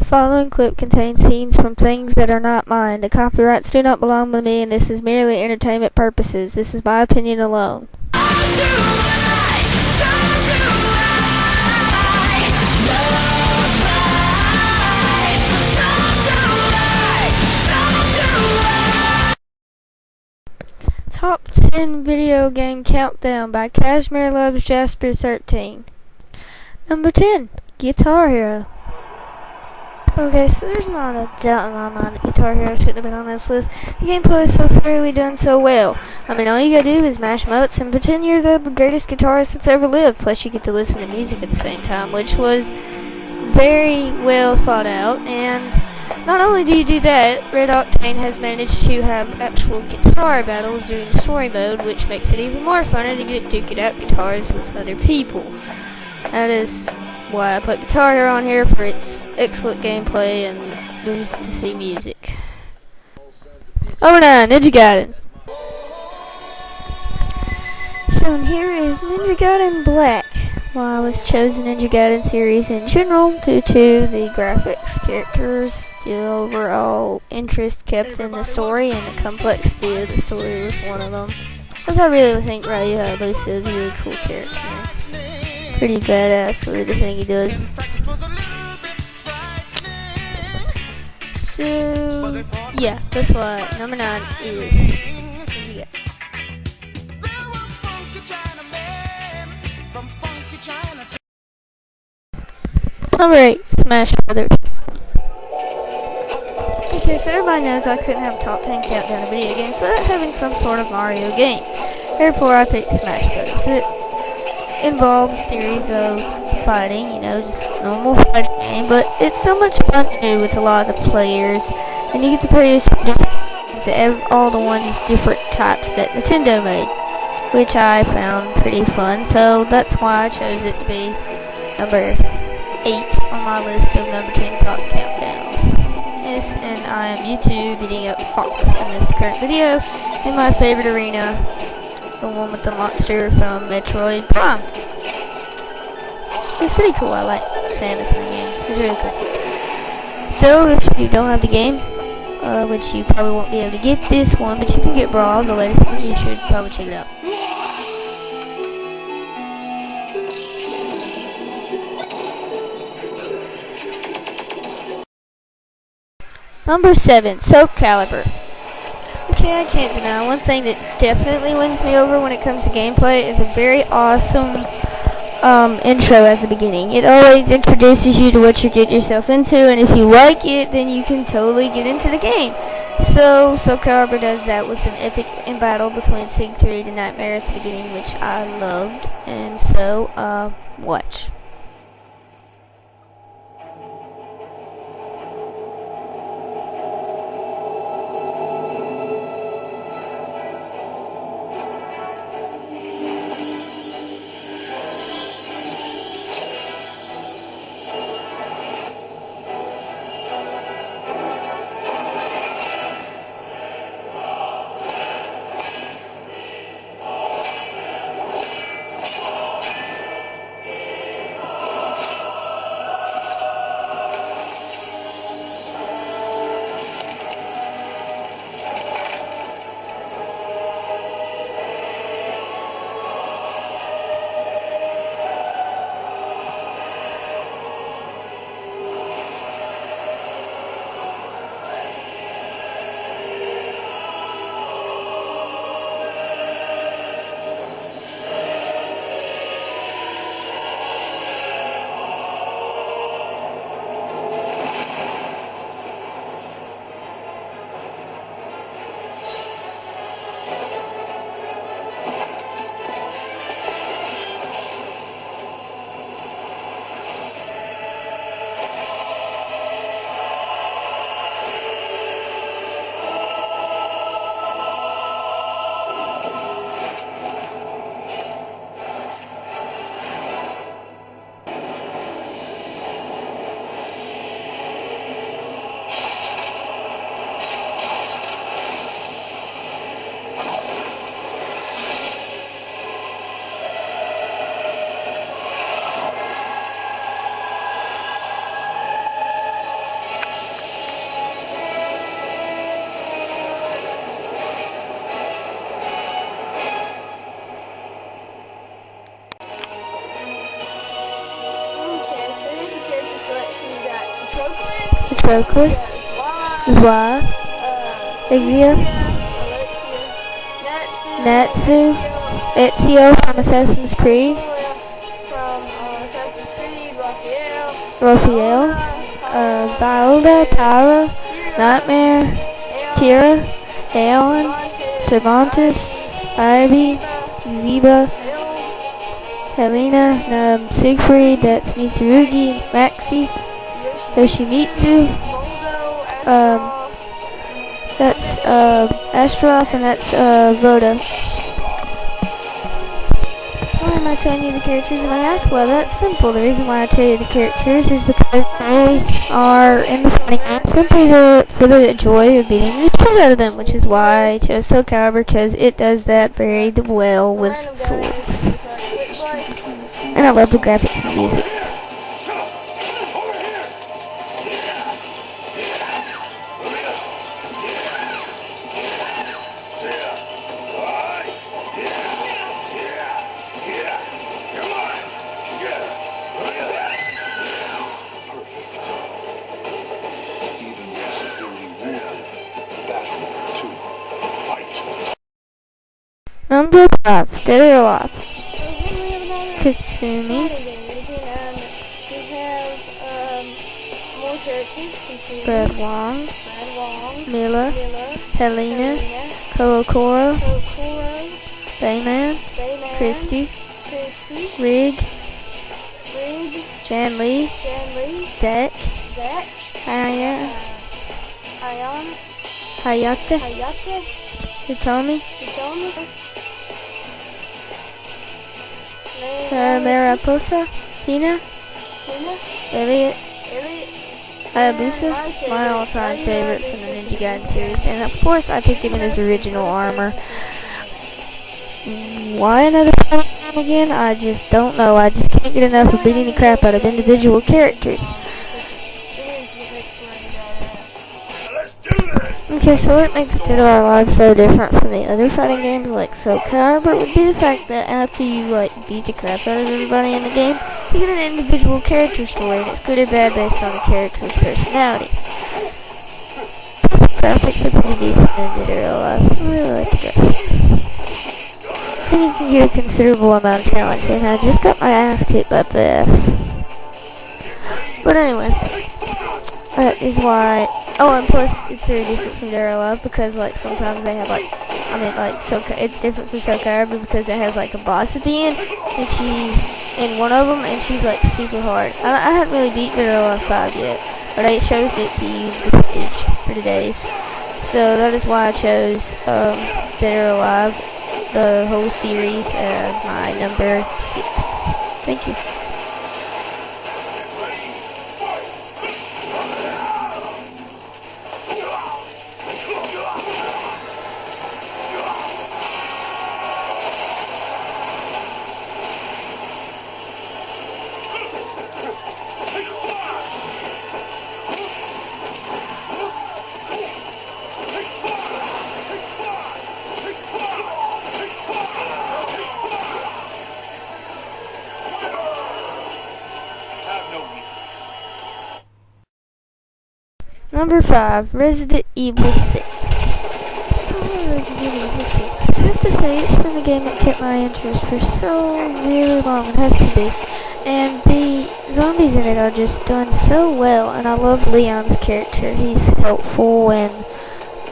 following clip contains scenes from things that are not mine. The copyrights do not belong to me, and this is merely entertainment purposes. This is my opinion alone. Top 10 Video Game Countdown by Cashmere Loves Jasper 13. Number 10, Guitar Hero. Okay, so there's not a doubt in my mind that Guitar Hero shouldn't have been on this list. The gameplay is so thoroughly done so well. I mean, all you gotta do is mash notes and pretend you're the greatest guitarist that's ever lived. Plus, you get to listen to music at the same time, which was very well thought out. And not only do you do that, Red Octane has managed to have actual guitar battles during the story mode, which makes it even more fun to get duke it out guitars with other people. That is why I put Guitar Hero on here, for its excellent gameplay and boost to see music. Number 9, Ninja Gaiden. Shown here is Ninja Gaiden Black. Well, I was chosen Ninja Gaiden series in general due to the graphics, characters, the overall interest kept in the story, and the complexity of the story was one of them. Because I really think Ryu Hayabusa is a really cool character. Pretty badass with everything he does. So, yeah, that's why number 9 is Ninja Gaiden. Number 8, Smash Brothers. Okay, so everybody knows I couldn't have a top 10 countdown of video games without having some sort of Mario game. Therefore, I picked Smash Brothers. It involves a series of fighting, just normal fighting game, but it's so much fun to do with a lot of the players, and you get to play all the ones different types that Nintendo made, which I found pretty fun, so that's why I chose it to be number 8 on my list of number 10 top countdowns. Yes, and I am YouTube beating up Fox in this current video in my favorite arena, the one with the monster from Metroid Prime. It's pretty cool. I like Samus in the game. It's really cool. So if you don't have the game, which you probably won't be able to get this one, but you can get Brawl, the latest one, you should probably check it out. Number 7, Soul Calibur. Okay, I can't deny one thing that definitely wins me over when it comes to gameplay is a very awesome intro at the beginning. It always introduces you to what you get yourself into, and if you like it, then you can totally get into the game. So Soul Calibur does that with an epic battle between Sig 3 and Nightmare at the beginning, which I loved, and so, watch. Patroclus, Zwa, Exia, Natsu, Ezio from Assassin's Creed, Raphael, Viola, Tyra, Nightmare, Tira, Aeon, Cervantes, Ivy, Zeba, Helena, Siegfried, that's Mitsurugi, Maxi, Yoshimitsu, that's Astaroth, and that's Voda. Why am I showing you the characters? And I ask, well, that's simple. The reason why I tell you the characters is because they are in the fighting game simply for the joy of beating the shit out of them, which is why I chose Soul Calibur, because it does that very well with swords. And I love the graphics and music. Number 5, Dead or Alive. Kasumi, Brad Wong, Mila, Helena, Kokoro, Bayman, Christy, Rig, Jan Lee, Zach, Hayate, Hitomi, Sarah Mariposa, Tina, Elliot, Hayabusa, my all-time favorite from the Ninja Gaiden series, and of course I picked him in his original armor. Why another time again? I just don't know. I just can't get enough of beating the crap out of individual characters. Okay, so what makes Dead or Alive so different from the other fighting games like Soul Calibur would be the fact that after you beat the crap out of everybody in the game, you get an individual character story, and it's good or bad based on the character's personality. Plus, the graphics are pretty decent in Dead or Alive. I really like the graphics. I think you can get a considerable amount of challenge, and I just got my ass kicked by Bass. But anyway, that is why. Oh, and plus, it's very different from Dead or Alive because, sometimes they have, it's different from Soul Calibur because it has, a boss at the end, and in one of them, and she's, super hard. I haven't really beat Dead or Alive 5 yet, but it shows it to use the footage for today's. So, that is why I chose, Dead or Alive, the whole series, as my number 6. Thank you. Number 5, Resident Evil 6. Oh, Resident Evil 6. I have to say, it's been a game that kept my interest for so really long. It has to be. And the zombies in it are just done so well. And I love Leon's character. He's helpful and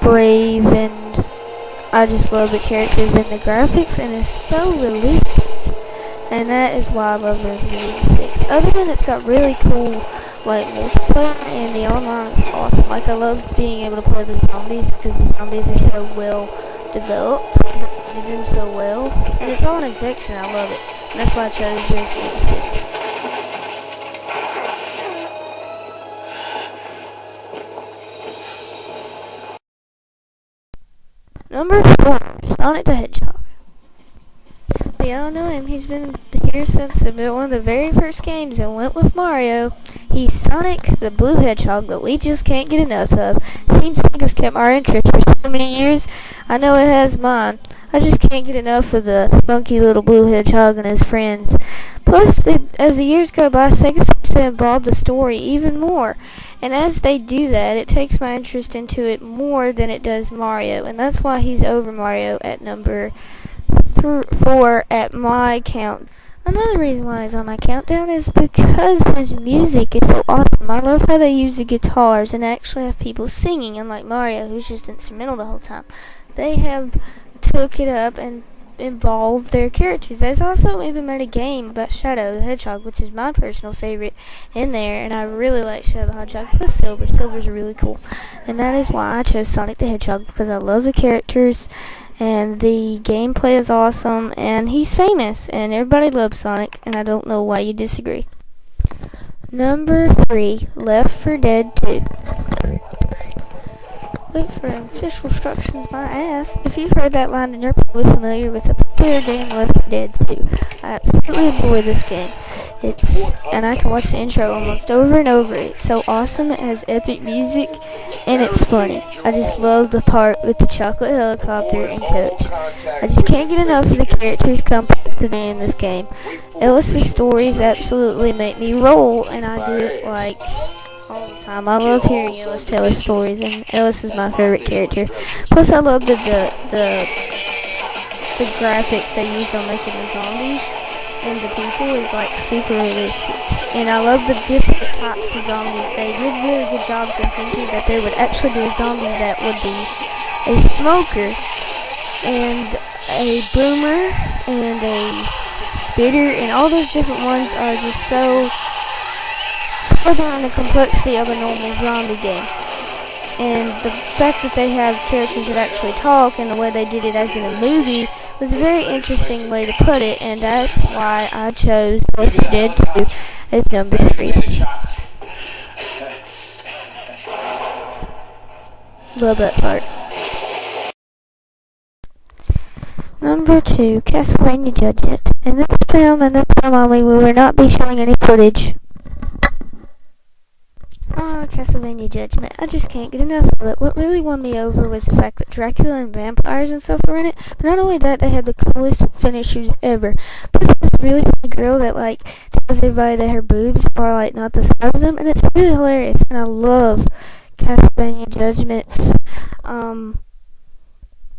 brave, and I just love the characters and the graphics, and it's so realistic. And that is why I love Resident Evil 6. Other than it's got really cool multiplayer, and the online is awesome. I love being able to play the zombies because the zombies are so well developed. They do so well. And it's all an infection. I love it. And that's why I chose Resident Evil 6. Number 4, Sonic the Hedgehog. y'all know him. He's been here since one of the very first games and went with Mario. He's Sonic the Blue Hedgehog that we just can't get enough of. Seems like it's kept our interest for so many years. I know it has mine. I just can't get enough of the spunky little blue hedgehog and his friends. Plus, as the years go by, Sega seems to involve the story even more. And as they do that, it takes my interest into it more than it does Mario. And that's why he's over Mario at number 4 at my count. Another reason why he's on my countdown is because his music is so awesome. I love how they use the guitars and actually have people singing, unlike Mario, who's just instrumental the whole time. They have took it up and involved their characters. There's also even made a game about Shadow the Hedgehog, which is my personal favorite in there, and I really like Shadow the Hedgehog plus Silver. Silver's really cool. And that is why I chose Sonic the Hedgehog, because I love the characters and the gameplay is awesome, and he's famous, and everybody loves Sonic, and I don't know why you disagree. Number 3, Left 4 Dead 2. Wait for official instructions, my ass. If you've heard that line, then you're probably familiar with the popular game Left 4 Dead 2. I absolutely enjoy this game. And I can watch the intro almost over and over. It's so awesome, it has epic music, and it's funny. I just love the part with the chocolate helicopter and Coach. I just can't get enough of the characters' complexity in this game. Ellis's stories absolutely make me roll, and I do it like all the time. I love hearing Ellis tell his stories, and Ellis is my favorite character. Plus, I love the graphics they used on making the zombies and the people is like super realistic. And I love the different types of zombies. They did really good jobs in thinking that there would actually be a zombie that would be a smoker and a boomer and a spitter, and all those different ones are just so further on the complexity of a normal zombie game. And the fact that they have characters that actually talk and the way they did it as in a movie was a very interesting way to put it, and that's why I chose Left 4 Dead 2 as number 3. Love that part. Number 2, Castlevania Judgment. In this film and this film only, we will not be showing any footage. Castlevania Judgment. I just can't get enough of it. What really won me over was the fact that Dracula and vampires and stuff were in it. But not only that, they had the coolest finishers ever. But there's this really funny girl that tells everybody that her boobs are not the size of them, and it's really hilarious. And I love Castlevania Judgment's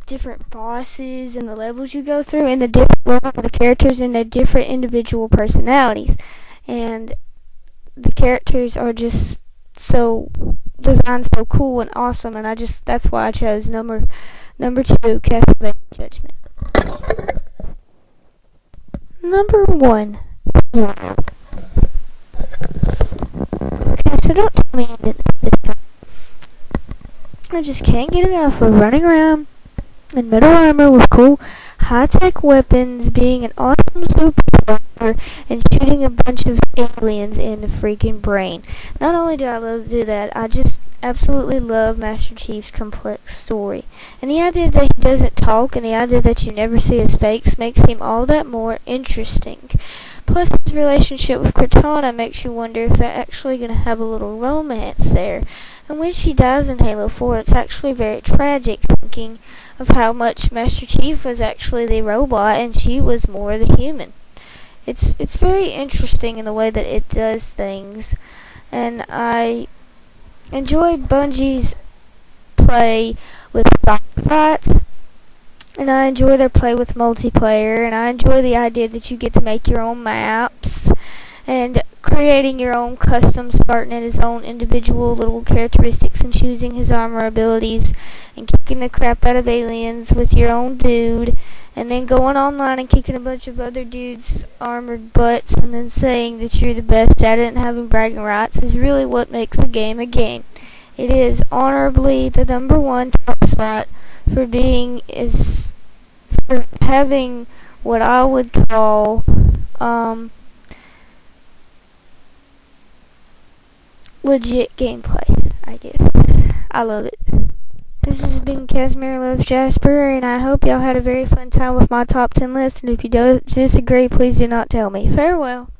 different bosses and the levels you go through, and the different levels of the characters and their different individual personalities. And the characters are just so designed so cool and awesome, and that's why I chose number 2, Castlevania Judgment. Number 1. Okay, so don't tell me you didn't see this time. I just can't get enough of running around in metal armor with cool high-tech weapons, being an awesome super soldier, and shooting a bunch of aliens in the freaking brain. Not only do I love to do that, I just absolutely love Master Chief's complex story. And the idea that he doesn't talk and the idea that you never see his face makes him all that more interesting. Plus, his relationship with Cortana makes you wonder if they're actually going to have a little romance there. And when she dies in Halo 4, it's actually very tragic, thinking of how much Master Chief was actually the robot and she was more the human. It's very interesting in the way that it does things, and I enjoy Bungie's play with fights, and I enjoy their play with multiplayer, and I enjoy the idea that you get to make your own maps and creating your own custom Spartan and his own individual little characteristics and choosing his armor abilities and kicking the crap out of aliens with your own dude, and then going online and kicking a bunch of other dudes' armored butts and then saying that you're the best at it and having bragging rights is really what makes a game a game. It is honorably the number 1 top spot for for having what I would call legit gameplay, I guess. I love it. This has been Casimir Loves Jasper, and I hope y'all had a very fun time with my top 10 list, and if you disagree, please do not tell me. Farewell.